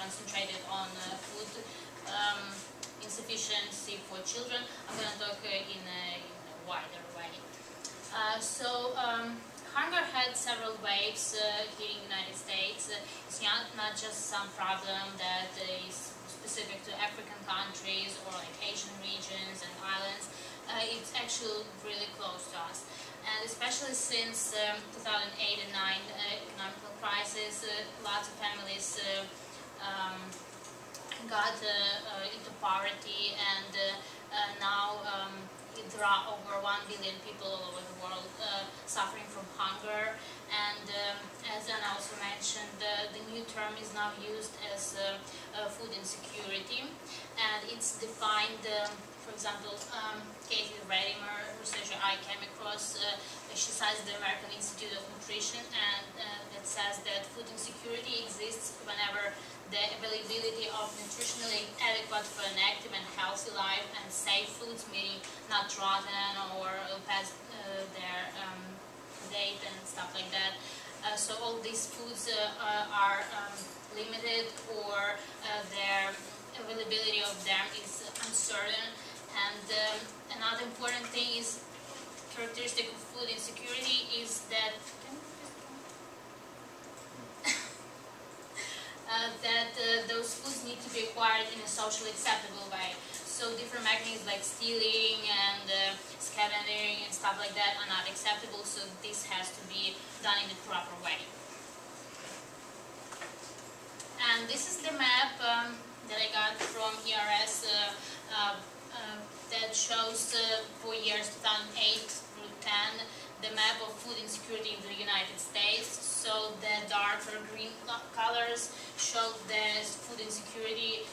concentrated on food insufficiency for children. I'm going to talk in a wider way. Hunger had several waves here in the United States. It's not just some problem that is specific to African countries or like Asian regions and islands. It's actually really close to us. And especially since 2008 and 9 economic crisis, lots of families got into poverty, and now there are over 1 billion people all over the world suffering from hunger. And as Anna also mentioned, the new term is now used as food insecurity, and it's defined, for example, Katie Redimer, researcher I came across, she cites the American Institute of Nutrition, and it says that food insecurity exists whenever the availability of nutritionally adequate for an active and healthy life and safe foods, meaning not rotten or past their date and stuff like that. So all these foods are limited, or their availability of them is uncertain. And another important thing is, characteristic of food insecurity is that those foods need to be acquired in a socially acceptable way. So different mechanisms like stealing and scavenging and stuff like that are not acceptable, so this has to be done in the proper way. And this is the map that I got from ERS that shows for years 2008 through 10 the map of food insecurity in the United States. So the darker green colors show the food insecurity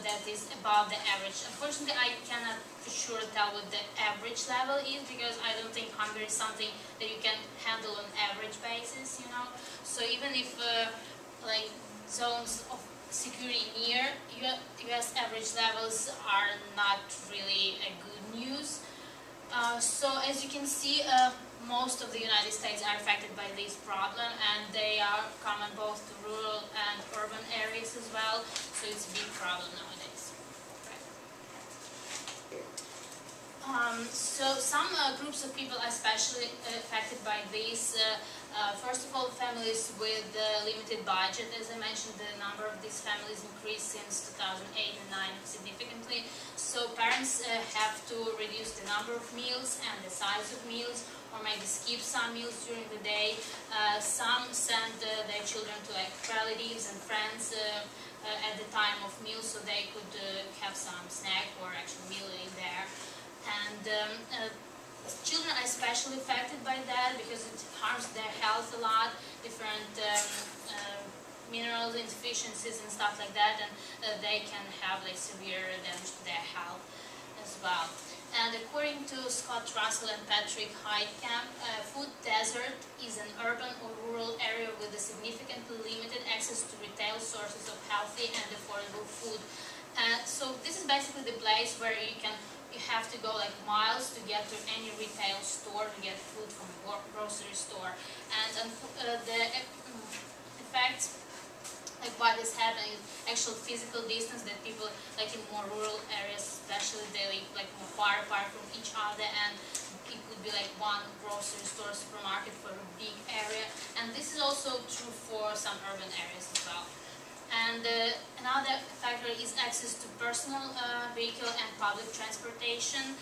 that is above the average. Unfortunately, I cannot for sure tell what the average level is, because I don't think hunger is something that you can handle on average basis, you know. So even if like zones of security near US average levels are not really a good news. So as you can see, most of the United States are affected by this problem, and they are common both to rural and urban areas as well, so it's a big problem nowadays. So some groups of people are especially affected by this. First of all, families with limited budget. As I mentioned, the number of these families increased since 2008 and 9 significantly. So parents have to reduce the number of meals and the size of meals, or maybe skip some meals during the day. Some send their children to like relatives and friends at the time of meals, so they could have some snack or actual meal in there. And children are especially affected by that because it harms their health a lot, different mineral insufficiencies and stuff like that, and they can have like severe damage to their health as well. And according to Scott Russell and Patrick Heidkamp, food desert is an urban or rural area with a significantly limited access to retail sources of healthy and affordable food. So this is basically the place where you have to go like miles to get to any retail store to get food from a grocery store. And the effects, like what is happening, is actual physical distance, that people like in more rural areas especially, they live like more far apart from each other, and it could be like one grocery store, supermarket for a big area. And this is also true for some urban areas as well. And another factor is access to personal vehicle and public transportation,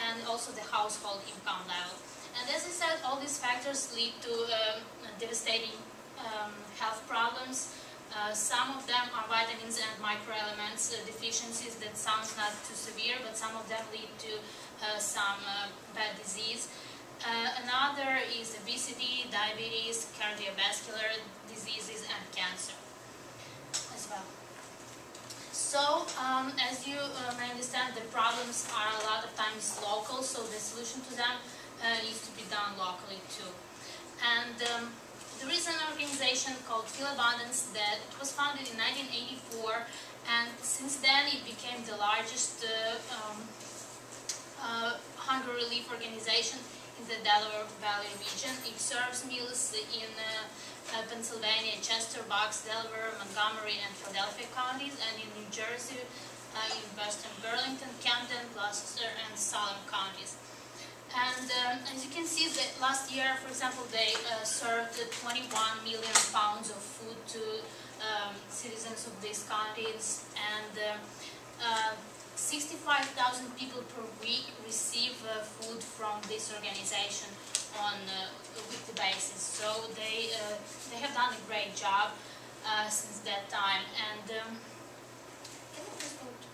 and also the household income level. And as I said, all these factors lead to devastating health problems. Some of them are vitamins and microelements deficiencies that sounds not too severe, but some of them lead to some bad disease. Another is obesity, diabetes, cardiovascular diseases, and cancer as well. So, as you may understand, the problems are a lot of times local, so the solution to them needs to be done locally too. And there is an organization called Feel Abundance that was founded in 1984, and since then it became the largest hunger relief organization in the Delaware Valley region. It serves meals in Pennsylvania, Chester, Bucks, Delaware, Montgomery, and Philadelphia counties, and in New Jersey, in Western Burlington, Camden, Gloucester, and Salem counties. And as you can see, that last year, for example, they served 21 million pounds of food to citizens of these counties, and 65,000 people per week receive food from this organization on a weekly basis. So they have done a great job since that time. And can you please go to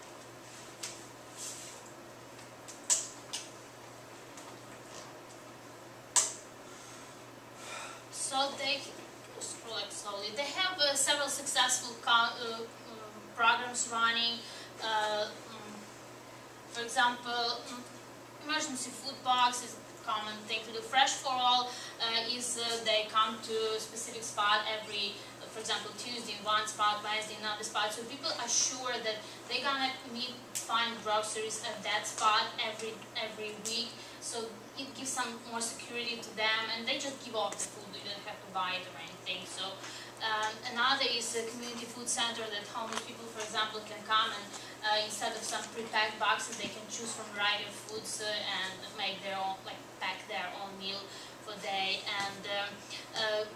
so they scroll up slowly. They have several successful programs running. For example, emergency food box is a common thing to do. Fresh for All is they come to a specific spot every, for example, Tuesday in one spot, Wednesday in another spot. So people are sure that they're gonna find groceries at that spot every week. So it gives some more security to them, and they just give off the food. You don't have to buy it or anything. So another is a community food center that homeless people, for example, can come and instead of some pre-packed boxes, they can choose from a variety of foods and make their own, like pack their own meal for the day. And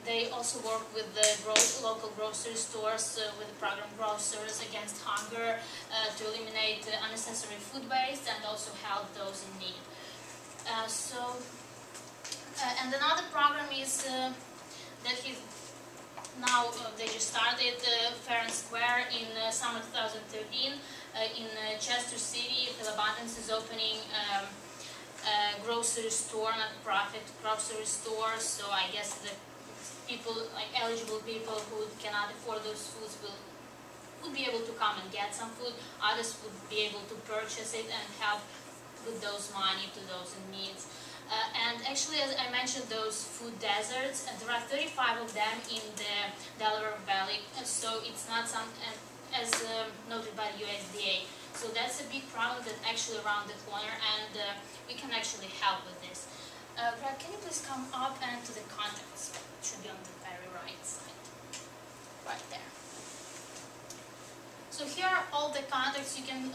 they also work with the local grocery stores with the program Grocers Against Hunger to eliminate unnecessary food waste and also help those in need. And another program is that now they just started Fair and Square in summer 2013 in Chester City. Philabundance is opening a grocery store, not profit grocery store. So I guess the people, like eligible people who cannot afford those foods, would be able to come and get some food. Others would be able to purchase it and help with those money to those in need. And actually, as I mentioned, those food deserts, there are 35 of them in the Delaware Valley, so it's not some, as noted by the USDA. So that's a big problem that's actually around the corner, and we can actually help with this. Greg, can you please come up and to the contacts? It should be on the very right side, right there. So here are all the contacts. You can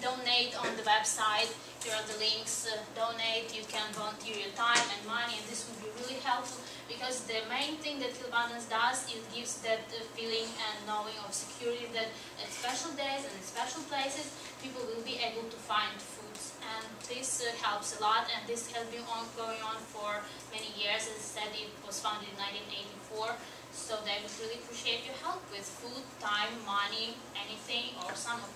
donate on the website. Here are the links. Donate. You can volunteer your time and money, and this would be really helpful because the main thing that Philabundance does is gives that feeling and knowing of security that at special days and in special places people will be able to find foods, and this helps a lot. And this has been going on for many years. As I said, it was founded in 1984. So they would really appreciate your help with food, time, money, anything, or some of